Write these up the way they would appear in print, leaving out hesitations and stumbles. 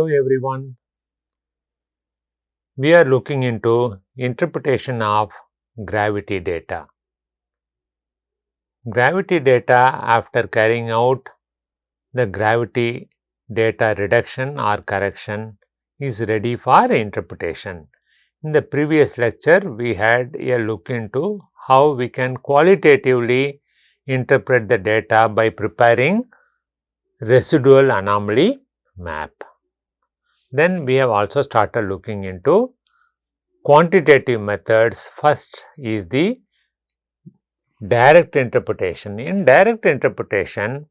Hello everyone. We are looking into interpretation of gravity data. Gravity data, after carrying out the gravity data reduction or correction, is ready for interpretation. In the previous lecture, we had a look into how we can qualitatively interpret the data by preparing residual anomaly map. Then we have also started looking into quantitative methods. First is the direct interpretation. In direct interpretation,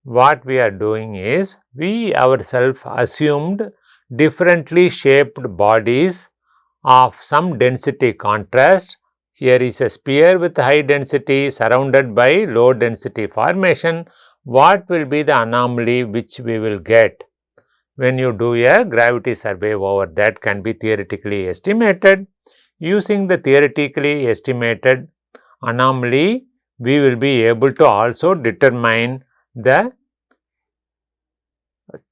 what we are doing is we ourselves assumed differently shaped bodies of some density contrast. Here is a sphere with high density surrounded by low density formation. What will be the anomaly which we will get when you do a gravity survey over that can be theoretically estimated? Using the theoretically estimated anomaly, we will be able to also determine the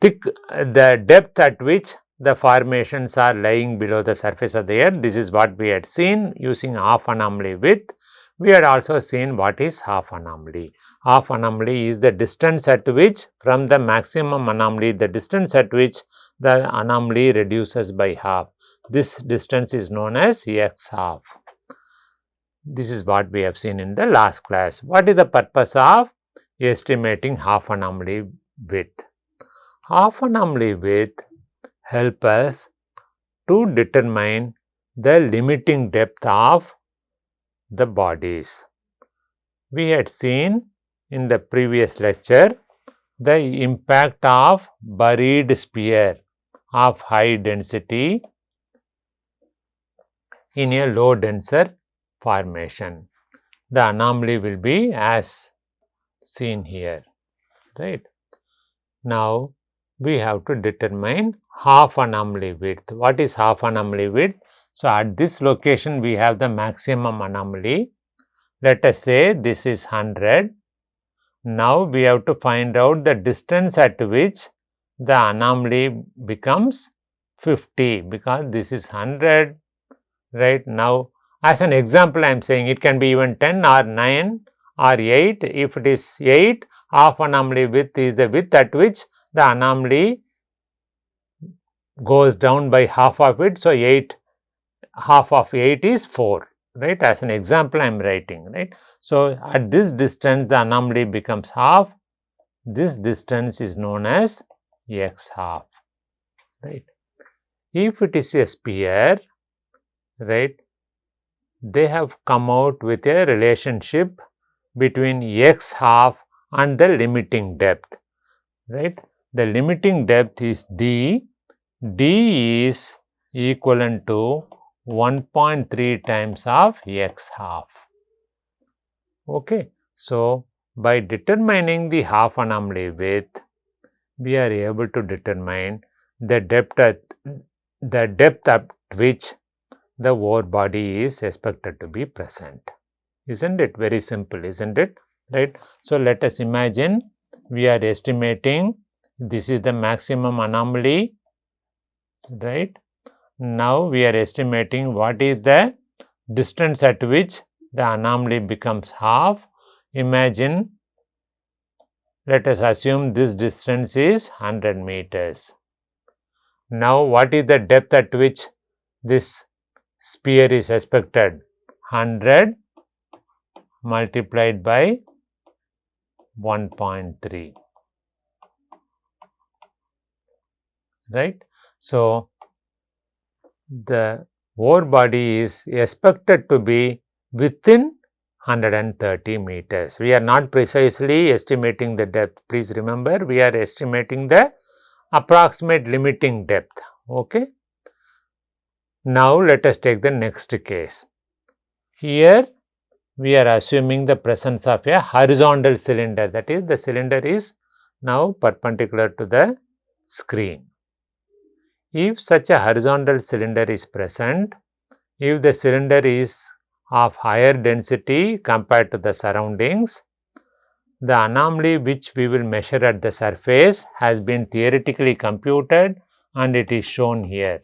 depth at which the formations are lying below the surface of the earth. This is what we had seen using half anomaly width. We had also seen what is half anomaly. Half anomaly is the distance at which from the maximum anomaly, the distance at which the anomaly reduces by half. This distance is known as x half. This is what we have seen in the last class. What is the purpose of estimating half anomaly width? Half anomaly width help us to determine the limiting depth of the bodies. We had seen in the previous lecture the impact of buried sphere of high density in a low denser formation. The anomaly will be as seen here, right? Now, we have to determine half anomaly width. What is half anomaly width? So, at this location we have the maximum anomaly. Let us say this is 100. Now, we have to find out the distance at which the anomaly becomes 50, because this is 100, right? Now, as an example, I am saying it can be even 10 or 9 or 8. If it is 8, half anomaly width is the width at which the anomaly goes down by half of it. So, half of 8 is 4, right? As an example I am writing, right? So, at this distance the anomaly becomes half. This distance is known as x half, right? If it is a sphere, right, they have come out with a relationship between x half and the limiting depth, right? The limiting depth is d. D is equivalent to 1.3 times of x half. Okay. So, by determining the half anomaly width, we are able to determine the depth at which the ore body is expected to be present. Isn't it very simple, isn't it? Right. So, let us imagine we are estimating this is the maximum anomaly, right. Now, we are estimating what is the distance at which the anomaly becomes half. Imagine, let us assume this distance is 100 meters. Now, what is the depth at which this sphere is expected? 100 multiplied by 1.3, right. So, the ore body is expected to be within 130 meters. We are not precisely estimating the depth. Please remember, we are estimating the approximate limiting depth. Okay. Now, let us take the next case. Here, we are assuming the presence of a horizontal cylinder, that is, the cylinder is now perpendicular to the screen. If such a horizontal cylinder is present, if the cylinder is of higher density compared to the surroundings, the anomaly which we will measure at the surface has been theoretically computed and it is shown here.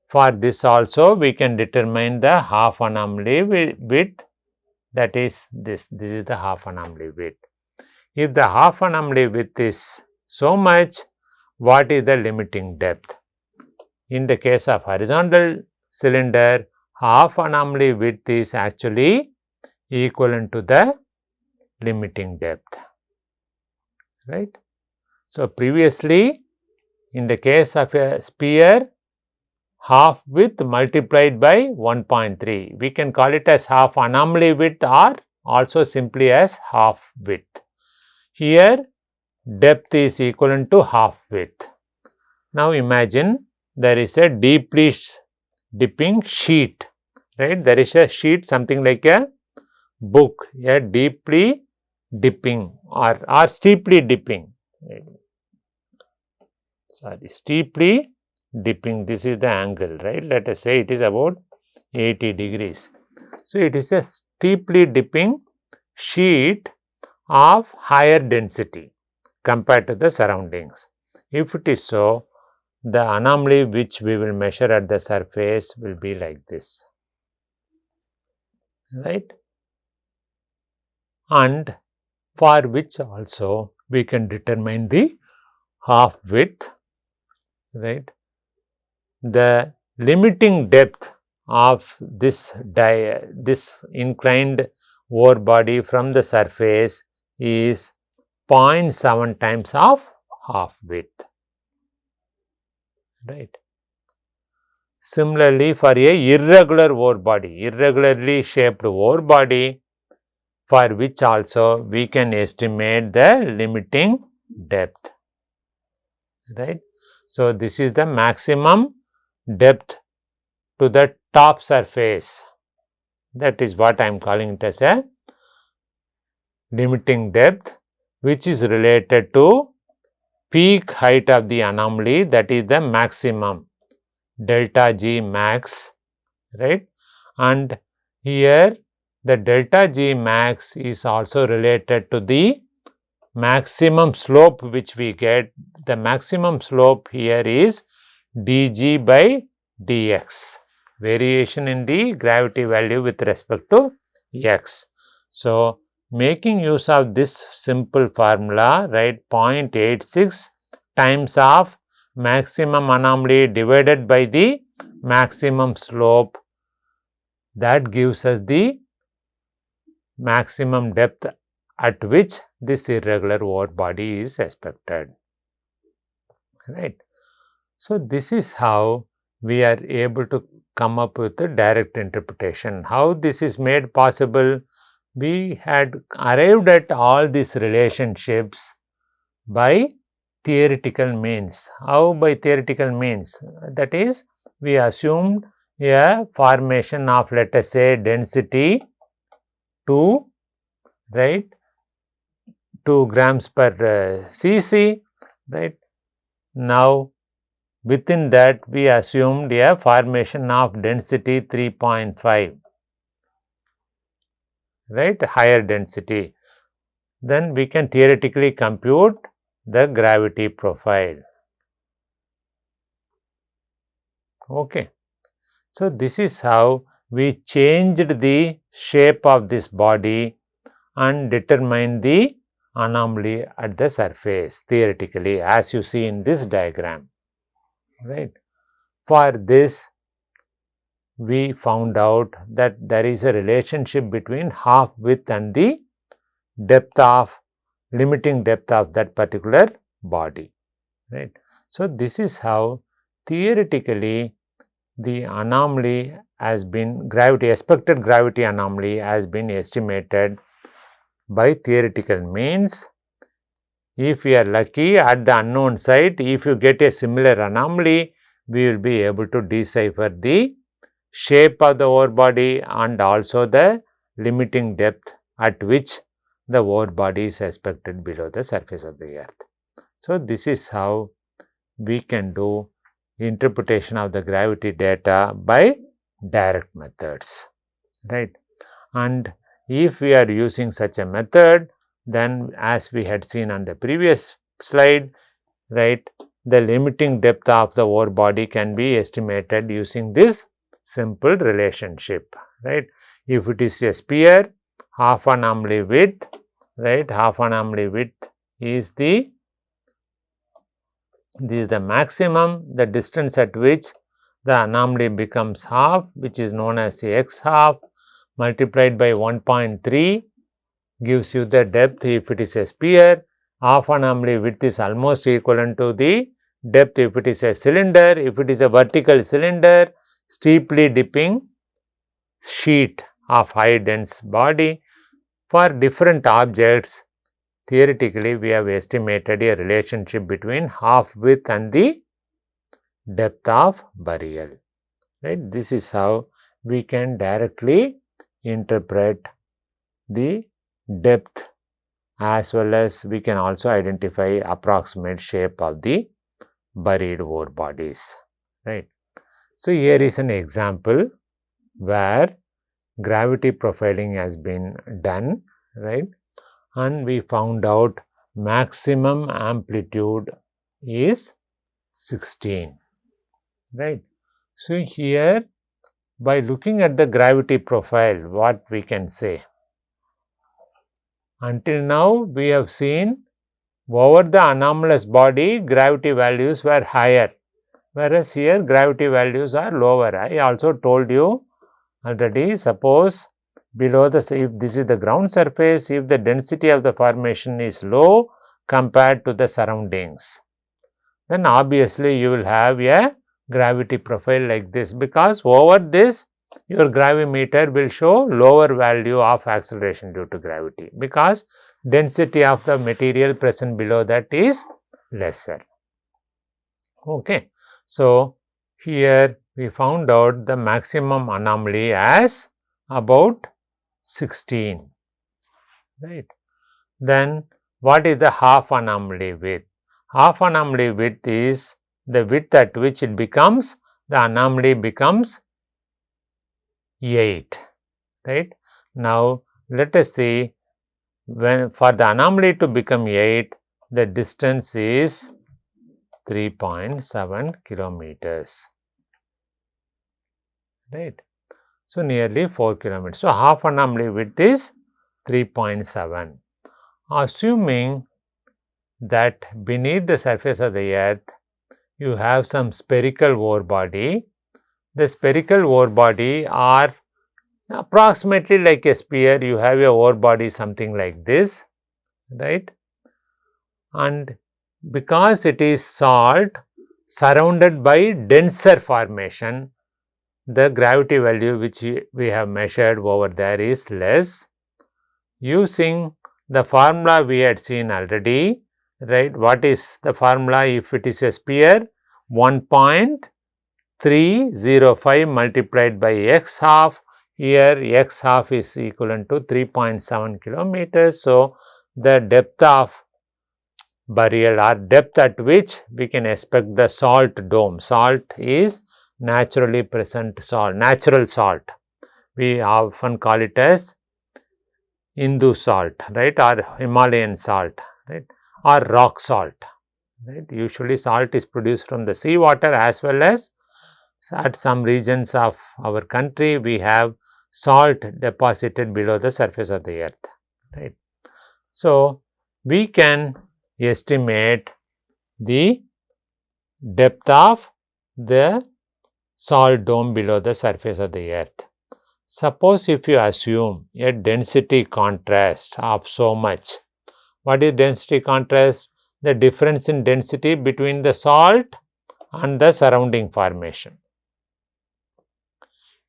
For this also we can determine the half anomaly width, that is this is the half anomaly width. If the half anomaly width is so much, what is the limiting depth? In the case of horizontal cylinder, half anomaly width is actually equivalent to the limiting depth, right. So, previously in the case of a sphere, half width multiplied by 1.3, we can call it as half anomaly width or also simply as half width. Here depth is equivalent to half width. Now imagine there is a deeply dipping sheet, right. There is a sheet, something like a book, a deeply dipping or steeply dipping, steeply dipping, this is the angle, right. Let us say it is about 80 degrees. So, it is a steeply dipping sheet of higher density compared to the surroundings. If it is so, the anomaly which we will measure at the surface will be like this, right. And for which also we can determine the half width, right. The limiting depth of this inclined ore body from the surface is 0.7 times of half width, right. Similarly, for a irregular ore body, irregularly shaped ore body, for which also we can estimate the limiting depth, right. So, this is the maximum depth to the top surface, that is what I am calling it as a limiting depth, which is related to peak height of the anomaly, that is the maximum delta G max, right. And here the delta G max is also related to the maximum slope which we get. The maximum slope here is dg by dx, variation in the gravity value with respect to x. So, making use of this simple formula, right, 0.86 times of maximum anomaly divided by the maximum slope, that gives us the maximum depth at which this irregular ore body is expected, right. So, this is how we are able to come up with a direct interpretation. How this is made possible? We had arrived at all these relationships by theoretical means. How by theoretical means? That is, we assumed a formation of, let us say, density 2, right, 2 grams per cc, right. Now, within that we assumed a formation of density 3.5, right, higher density. Then we can theoretically compute the gravity profile. Okay. So, this is how we changed the shape of this body and determined the anomaly at the surface theoretically, as you see in this diagram, right. For this, we found out that there is a relationship between half width and the depth of limiting depth of that particular body, right. So, this is how theoretically the anomaly has been expected gravity anomaly has been estimated by theoretical means. If we are lucky at the unknown site, if you get a similar anomaly, we will be able to decipher the shape of the ore body and also the limiting depth at which the ore body is expected below the surface of the earth. So, this is how we can do interpretation of the gravity data by direct methods, right. And if we are using such a method, then as we had seen on the previous slide, right, the limiting depth of the ore body can be estimated using this simple relationship, right. If it is a sphere, half anomaly width, right, half anomaly width is the maximum, the distance at which the anomaly becomes half, which is known as x half, multiplied by 1.3 gives you the depth if it is a sphere. Half anomaly width is almost equivalent to the depth if it is a cylinder. If it is a vertical cylinder, steeply dipping sheet of high dense body. For different objects, theoretically we have estimated a relationship between half width and the depth of burial, right. This is how we can directly interpret the depth, as well as we can also identify approximate shape of the buried ore bodies, right. So, here is an example where gravity profiling has been done, right, and we found out maximum amplitude is 16, right. So, here by looking at the gravity profile, what we can say? Until now we have seen over the anomalous body gravity values were higher, whereas here gravity values are lower. I also told you already, suppose below the, if this is the ground surface, if the density of the formation is low compared to the surroundings, then obviously you will have a gravity profile like this, because over this your gravimeter will show lower value of acceleration due to gravity, because density of the material present below that is lesser. Okay. So, here we found out the maximum anomaly as about 16, right. Then what is the half anomaly width? Half anomaly width is the width at which it becomes, the anomaly becomes 8, right. Now, let us see, when for the anomaly to become 8, the distance is 3.7 kilometers, right. So, nearly 4 kilometers. So, half anomaly width is 3.7. Assuming that beneath the surface of the earth you have some spherical ore body, the spherical ore body are approximately like a sphere, you have a ore body something like this, right, and because it is salt surrounded by denser formation, the gravity value which we have measured over there is less. Using the formula we had seen already, right, what is the formula if it is a sphere? 1.305 multiplied by x half. Here x half is equivalent to 3.7 kilometers. So, the depth of burial or depth at which we can expect the salt dome. Salt is naturally present salt, natural salt. We often call it as Indus salt, right, or Himalayan salt, right, or rock salt, right. Usually salt is produced from the sea water, as well as at some regions of our country we have salt deposited below the surface of the earth, right. So, we can estimate the depth of the salt dome below the surface of the earth. Suppose if you assume a density contrast of so much. What is density contrast? The difference in density between the salt and the surrounding formation.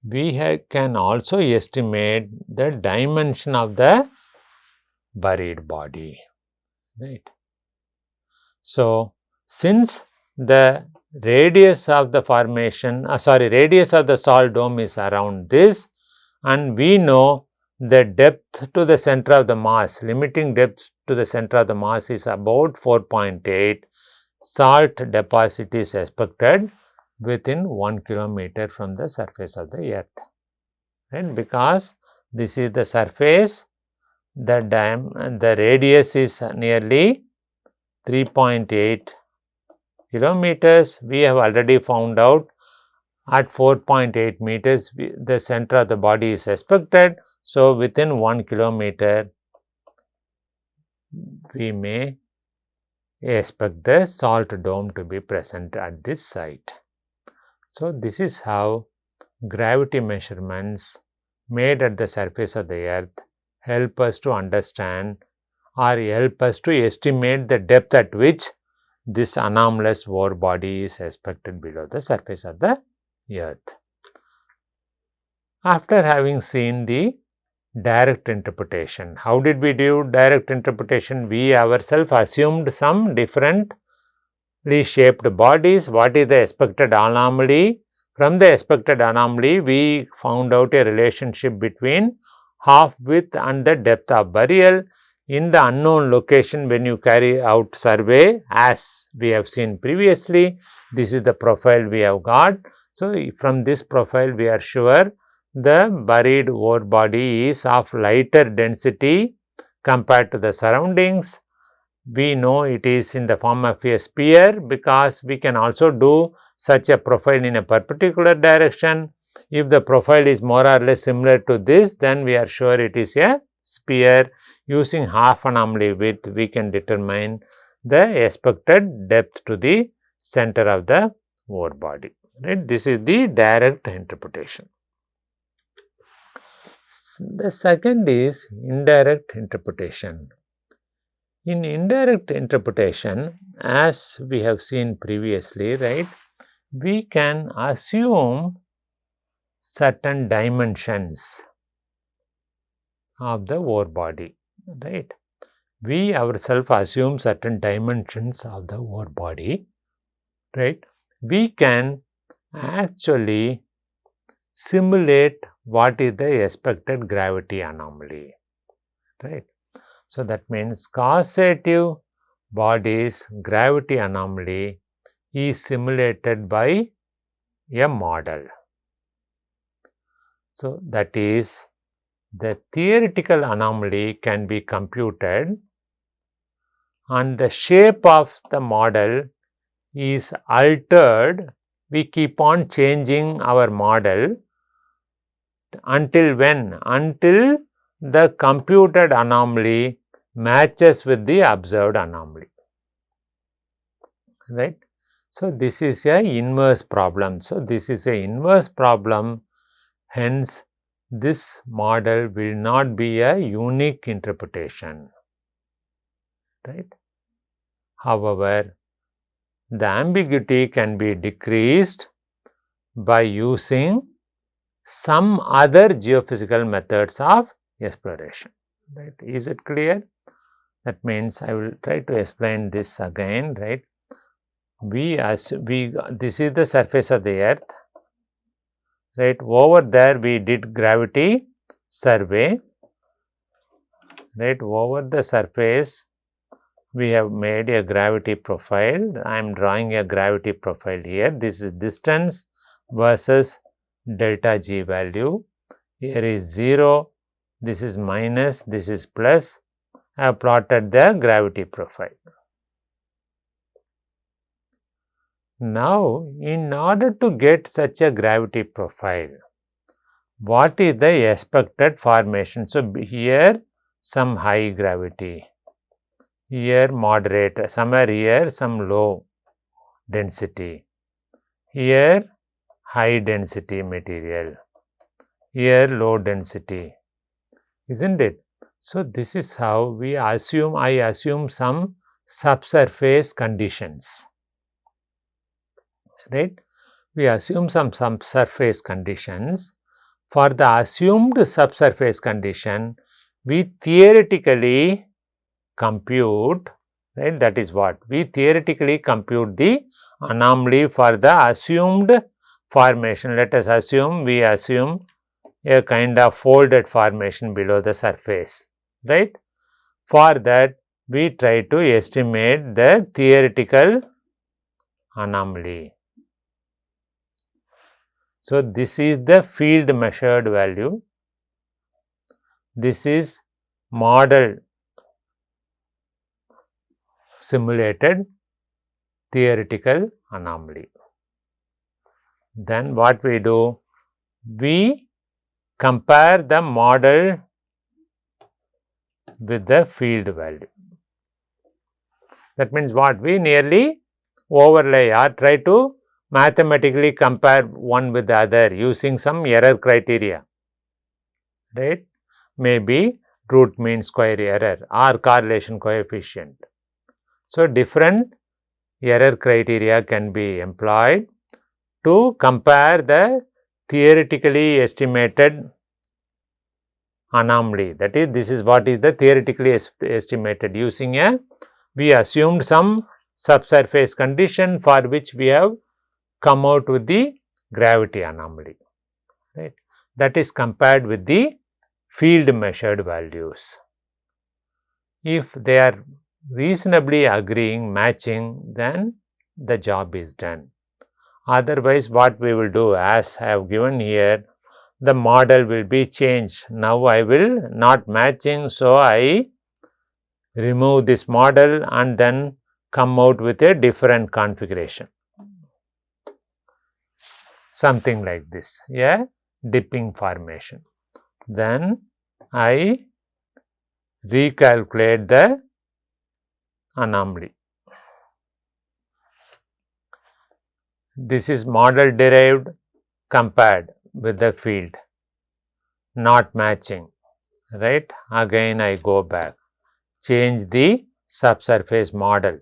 We can also estimate the dimension of the buried body, right. So, since the radius of the formation, radius of the salt dome is around this, and we know the depth to the center of the mass, limiting depth to the center of the mass is about 4.8, salt deposit is expected within 1 kilometer from the surface of the earth, right, because this is the surface, the radius is nearly 3.8 kilometers. We have already found out at 4.8 meters the center of the body is expected. So, within 1 kilometer we may expect the salt dome to be present at this site. So, this is how gravity measurements made at the surface of the earth help us to understand or help us to estimate the depth at which this anomalous ore body is expected below the surface of the earth. After having seen the direct interpretation, how did we do direct interpretation? We ourselves assumed some differently shaped bodies. What is the expected anomaly? From the expected anomaly, we found out a relationship between half width and the depth of burial in the unknown location. When you carry out survey, as we have seen previously, this is the profile we have got. So, from this profile we are sure the buried ore body is of lighter density compared to the surroundings. We know it is in the form of a sphere because we can also do such a profile in a perpendicular direction. If the profile is more or less similar to this, then we are sure it is a sphere. Using half anomaly width, we can determine the expected depth to the center of the ore body. Right? This is the direct interpretation. The second is indirect interpretation. In indirect interpretation, as we have seen previously, right, we can assume certain dimensions of the ore body, right. We ourselves assume certain dimensions of the ore body, right. We can actually simulate what is the expected gravity anomaly, right. So, that means causative body's gravity anomaly is simulated by a model. So, that is the theoretical anomaly can be computed and the shape of the model is altered. We keep on changing our model until when? Until the computed anomaly matches with the observed anomaly, right. So, this is a inverse problem. So, this is a inverse problem, hence this model will not be a unique interpretation, right. However, the ambiguity can be decreased by using some other geophysical methods of exploration, right. Is it clear? That means I will try to explain this again, right. This is the surface of the earth, right. Over there we did gravity survey, right. Over the surface we have made a gravity profile. I am drawing a gravity profile here. This is distance versus delta G value. Here is 0, this is minus, this is plus. I have plotted the gravity profile. Now, in order to get such a gravity profile, what is the expected formation? So, here some high gravity, here moderate, somewhere here some low density, here high density material, here low density, isn't it? So, this is how we assume, I assume some subsurface conditions, right. We assume some subsurface conditions. For the assumed subsurface condition, we theoretically compute, right, that is what? We theoretically compute the anomaly for the assumed formation. Let us assume, we assume a kind of folded formation below the surface, right. For that, we try to estimate the theoretical anomaly. So, this is the field measured value, this is model simulated, theoretical anomaly. Then what we do? We compare the model with the field value. That means what? We nearly overlay or try to mathematically compare one with the other using some error criteria, right? Maybe root mean square error or correlation coefficient. So, different error criteria can be employed to compare the theoretically estimated anomaly. That is, this is what is the theoretically estimated using a, we assumed some subsurface condition for which we have come out with the gravity anomaly, right. That is compared with the field measured values. If they are reasonably agreeing, matching, then the job is done. Otherwise, what we will do, as I have given here, the model will be changed. Now, I will not matching, so I remove this model and then come out with a different configuration. Something like this, a dipping formation. Then I recalculate the anomaly. This is model derived compared with the field, not matching, right. Again I go back, change the subsurface model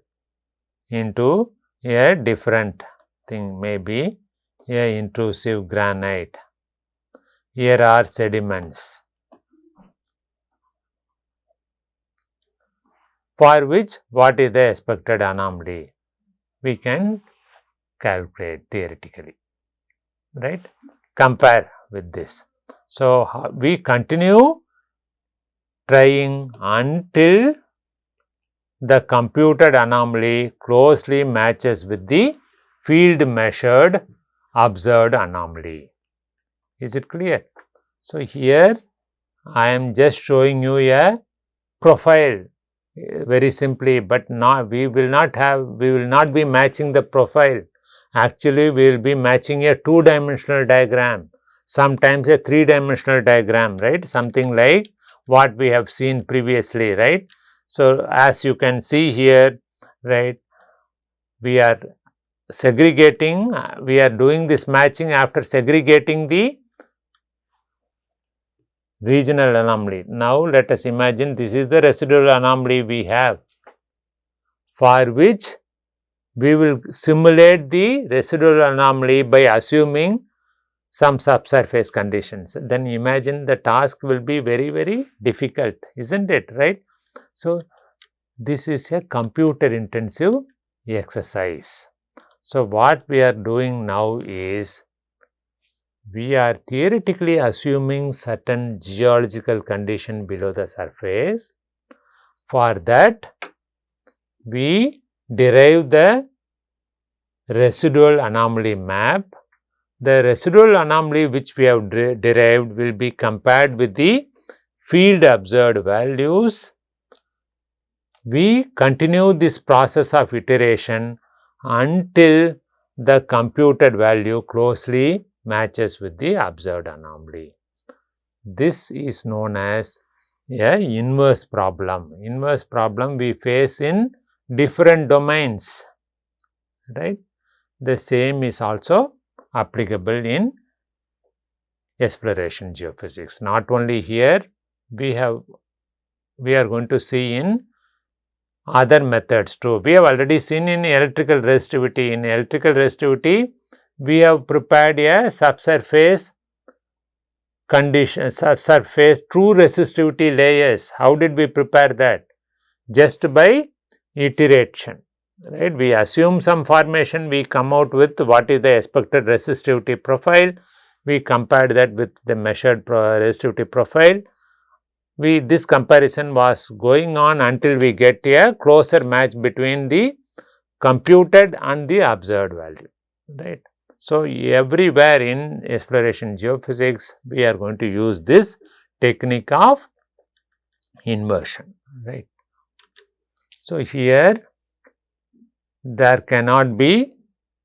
into a different thing, maybe a intrusive granite. Here are sediments for which what is the expected anomaly we can calculate theoretically, right. Compare with this. So, we continue trying until the computed anomaly closely matches with the field measured observed anomaly. Is it clear? So, here I am just showing you a profile very simply, but we will not be matching the profile. Actually, we will be matching a two-dimensional diagram, sometimes a three-dimensional diagram, right? Something like what we have seen previously, right? So, as you can see here, right, we are segregating, we are doing this matching after segregating the regional anomaly. Now, let us imagine this is the residual anomaly we have, for which we will simulate the residual anomaly by assuming some subsurface conditions. Then imagine the task will be very, very difficult, isn't it, right? So, this is a computer intensive exercise. So, what we are doing now is we are theoretically assuming certain geological condition below the surface. For that, we derive the residual anomaly map. The residual anomaly which we have derived will be compared with the field observed values. We continue this process of iteration until the computed value closely matches with the observed anomaly. This is known as a inverse problem. Inverse problem we face in different domains, right. The same is also applicable in exploration geophysics. Not only here, we are going to see in other methods too. We have already seen in electrical resistivity. In electrical resistivity, we have prepared a subsurface condition, subsurface true resistivity layers. How did we prepare that? Just by iteration, right. We assume some formation, we come out with what is the expected resistivity profile. We compared that with the measured resistivity profile. This comparison was going on until we get a closer match between the computed and the observed value, right. So, everywhere in exploration geophysics, we are going to use this technique of inversion, right. So, here there cannot be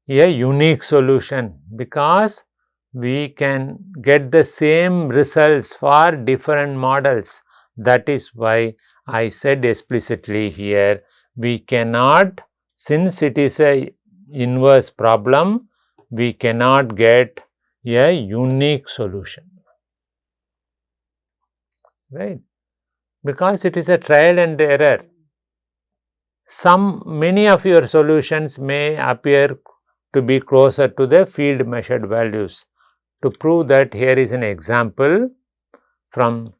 a unique solution, because we can get the same results for different models. That is why I said explicitly here, we cannot, since it is a inverse problem, we cannot get a unique solution, right? Because it is a trial and error. Many of your solutions may appear to be closer to the field measured values. To prove that, here is an example from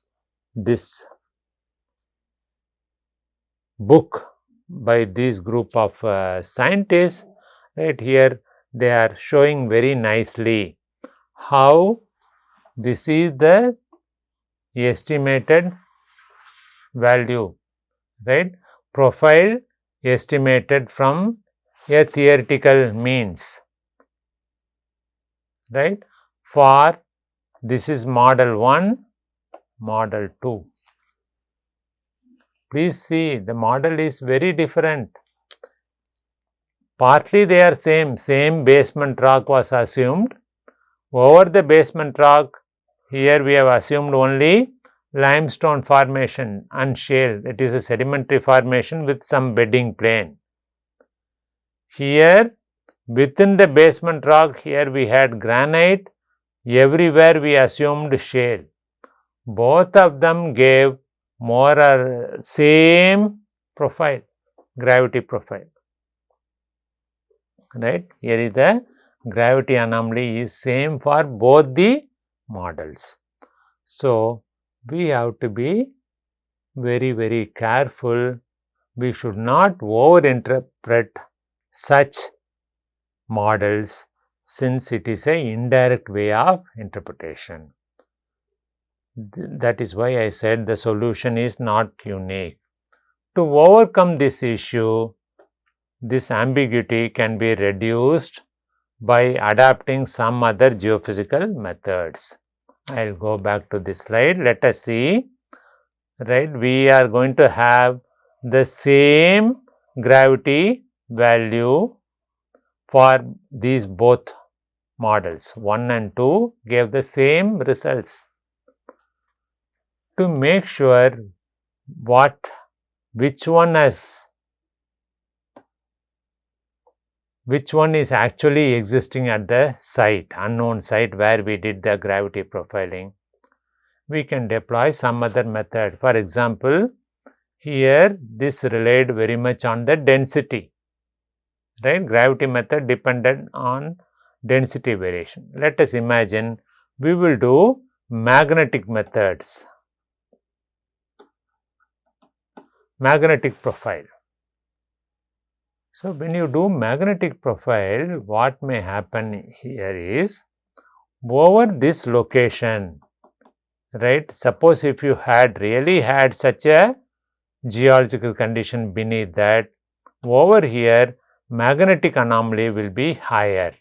this book by this group of scientists. Right here, they are showing very nicely how this is the estimated value, right? Profile estimated from a theoretical means, right? For this is model 1, model 2. Please see, the model is very different. Partly they are same basement rock was assumed. Over the basement rock, here we have assumed only limestone formation and shale. It is a sedimentary formation with some bedding plane. Here within the basement rock, here we had granite. Everywhere we assumed shale. Both of them gave more or same profile, gravity profile, right? Here is the gravity anomaly is same for both the models. So, we have to be very careful. We should not overinterpret such models, since it is an indirect way of interpretation. That is why I said the solution is not unique. To overcome this issue, this ambiguity can be reduced by adapting some other geophysical methods. I will go back to this slide. Let us see, right? We are going to have the same gravity value for these both models. 1 and 2 gave the same results. To make sure which one is actually existing at the site, unknown site where we did the gravity profiling, we can deploy some other method. For example, here this relied very much on the density, right? Gravity method depended on density variation. Let us imagine we will do magnetic methods, magnetic profile. So, when you do magnetic profile, what may happen here is, over this location, right? Suppose if you had really had such a geological condition beneath that, over here magnetic anomaly will be higher,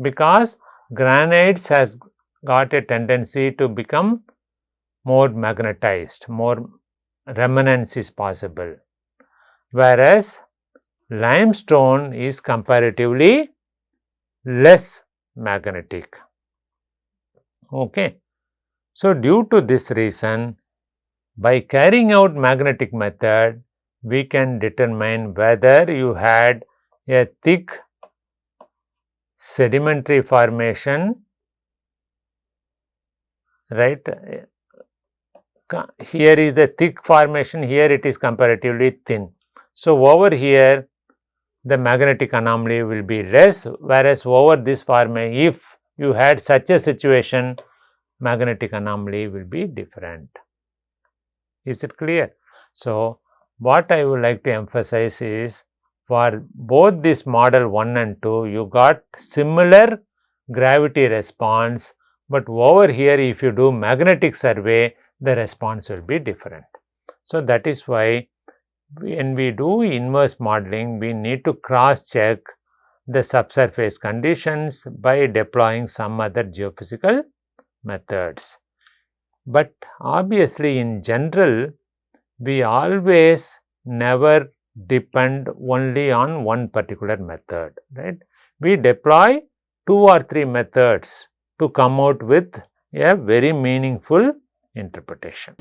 because granites has got a tendency to become more magnetized, more remanence is possible, whereas limestone is comparatively less magnetic. Okay. So, due to this reason, by carrying out magnetic method, we can determine whether you had a thick sedimentary formation, right? Here is the thick formation, here it is comparatively thin. So, over here the magnetic anomaly will be less, whereas over this formation, if you had such a situation, magnetic anomaly will be different. Is it clear? So, what I would like to emphasize is, for both this model 1 and 2, you got similar gravity response, but over here if you do magnetic survey, the response will be different. So, that is why when we do inverse modeling, we need to cross check the subsurface conditions by deploying some other geophysical methods. But obviously in general, we always never depend only on one particular method, right? We deploy 2 or 3 methods to come out with a very meaningful interpretation.